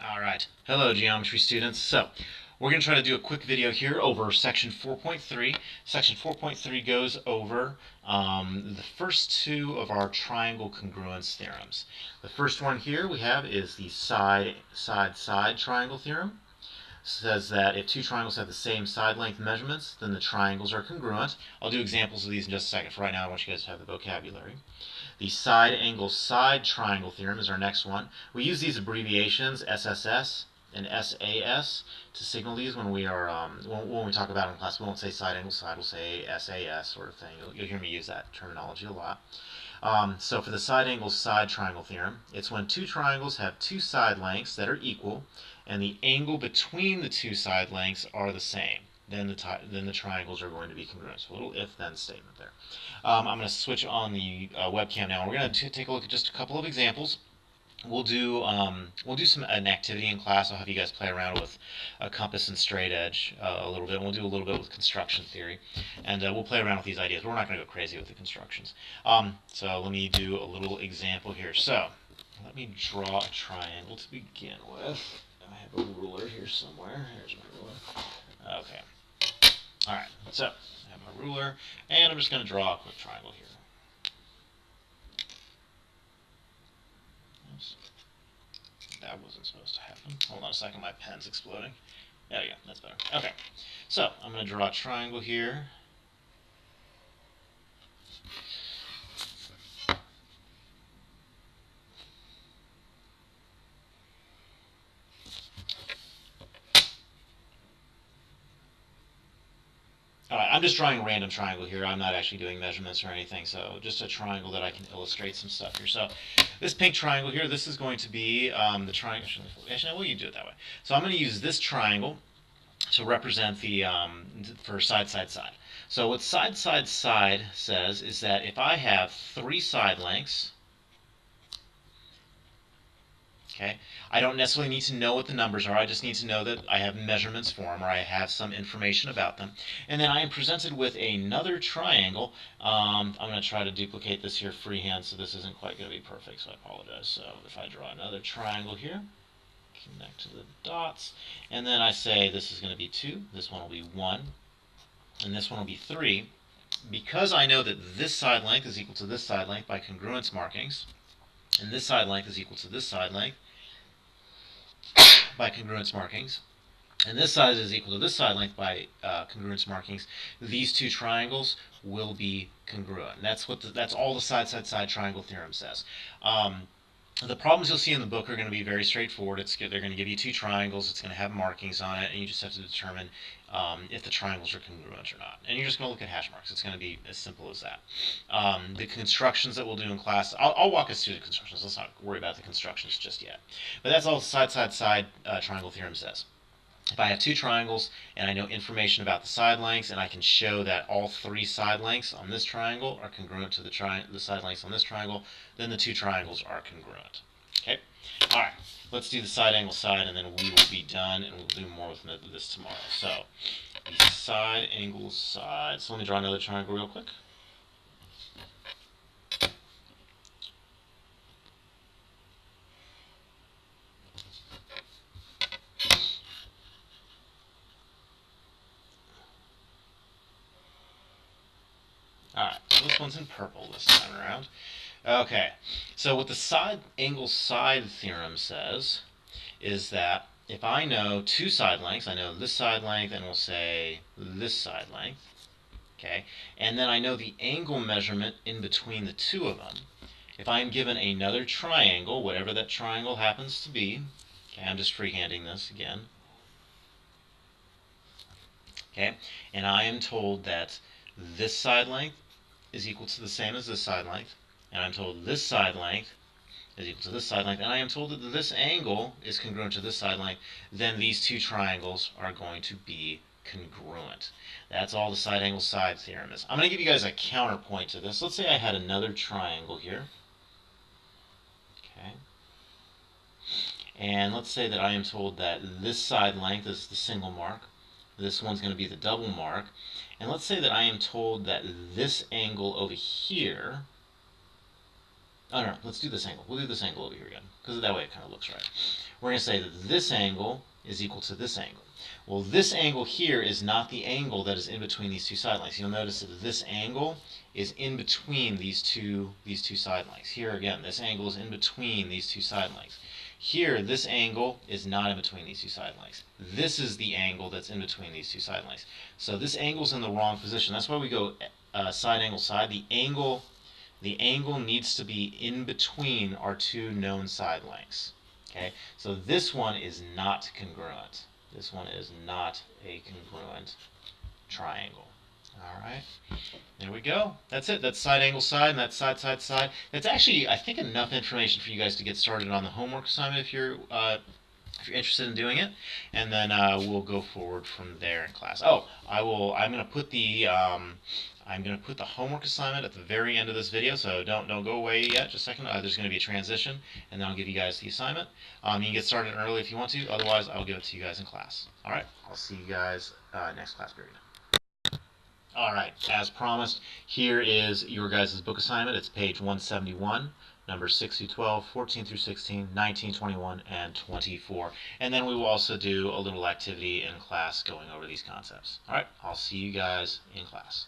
Alright, hello geometry students. So, we're going to try to do a quick video here over section 4.3. Section 4.3 goes over the first two of our triangle congruence theorems. The first one here we have is the side-side triangle theorem. It says that if two triangles have the same side length measurements, then the triangles are congruent. I'll do examples of these in just a second. For right now, I want you guys to have the vocabulary. The side-angle-side triangle theorem is our next one. We use these abbreviations, SSS and SAS, to signal these when we are when we talk about it in class. We won't say side-angle-side, we'll say SAS sort of thing. You'll hear me use that terminology a lot. So for the side-angle-side triangle theorem, it's when two triangles have two side lengths that are equal, and the angle between the two side lengths are the same. Then the triangles are going to be congruent. So a little if-then statement there. I'm going to switch on the webcam now. We're going to take a look at just a couple of examples. We'll do an activity in class. I'll have you guys play around with a compass and straight edge a little bit. We'll do a little bit with construction theory, and we'll play around with these ideas. We're not going to go crazy with the constructions. So let me do a little example here. So let me draw a triangle to begin with. I have a ruler here somewhere. Here's my ruler. Okay. All right. So I have my ruler, and I'm just going to draw a quick triangle here. Oops. That wasn't supposed to happen. Hold on a second, my pen's exploding. There we go, that's better. Okay, so I'm going to draw a triangle here. Alright, I'm just drawing a random triangle here. I'm not actually doing measurements or anything, so just a triangle that I can illustrate some stuff here. So this pink triangle here, this is going to be the triangle. Actually, no, you do it that way. So I'm going to use this triangle to represent the for side, side, side. So what side, side, side says is that if I have three side lengths, okay, I don't necessarily need to know what the numbers are. I just need to know that I have measurements for them, or I have some information about them. And then I am presented with another triangle. I'm going to try to duplicate this here freehand, so this isn't quite going to be perfect, so I apologize. So if I draw another triangle here, connect to the dots, and then I say this is going to be 2, this one will be 1, and this one will be 3. Because I know that this side length is equal to this side length by congruence markings, and this side length is equal to this side length by congruence markings, and this side is equal to this side length by congruence markings, these two triangles will be congruent. And that's all the side, side, side triangle theorem says. The problems you'll see in the book are going to be very straightforward. They're going to give you two triangles. It's going to have markings on it, and you just have to determine if the triangles are congruent or not. And you're just going to look at hash marks. It's going to be as simple as that. The constructions that we'll do in class, I'll walk us through the constructions. Let's not worry about the constructions just yet. But that's all the side, side, side triangle theorem says. If I have two triangles and I know information about the side lengths, and I can show that all three side lengths on this triangle are congruent to the side lengths on this triangle, then the two triangles are congruent. Okay? Alright, let's do the side angle side, and then we will be done, and we'll do more with this tomorrow. So, the side angle side. So let me draw another triangle real quick. Alright, so this one's in purple this time around. Okay, so what the side-angle-side theorem says is that if I know two side lengths, I know this side length and we'll say this side length, okay, and then I know the angle measurement in between the two of them. If I'm given another triangle, whatever that triangle happens to be, okay, I'm just freehanding this again, okay, and I am told that this side length is equal to the same as this side length, and I'm told this side length is equal to this side length, and I am told that this angle is congruent to this side length, then these two triangles are going to be congruent. That's all the side angle side theorem is. I'm going to give you guys a counterpoint to this. Let's say I had another triangle here. Okay. And let's say that I am told that this side length is the single mark. This one's going to be the double mark. And let's say that I am told that this angle over here, oh no, let's do this angle. We'll do this angle over here again, because that way it kind of looks right. we're going to say that this angle is equal to this angle. Well, this angle here is not the angle that is in between these two side lengths. You'll notice that this angle is in between these two side lengths. Here again, this angle is in between these two side lengths. Here, this angle is not in between these two side lengths. This is the angle that's in between these two side lengths. So this angle's in the wrong position. That's why we go side angle side. The angle needs to be in between our two known side lengths. Okay, so this one is not congruent. This one is not a congruent triangle. All right, there we go. That's it. That's side angle side, and that's side side side. That's actually, I think, enough information for you guys to get started on the homework assignment if you're interested in doing it, and then we'll go forward from there in class. Oh, I'm going to put the homework assignment at the very end of this video, so don't go away yet. Just a second. There's going to be a transition, and then I'll give you guys the assignment. You can get started early if you want to. Otherwise, I'll give it to you guys in class. All right. I'll see you guys next class period. All right. As promised, here is your guys' book assignment. It's page 171. Numbers 6 through 12, 14 through 16, 19, 21, and 24. And then we will also do a little activity in class going over these concepts. All right, I'll see you guys in class.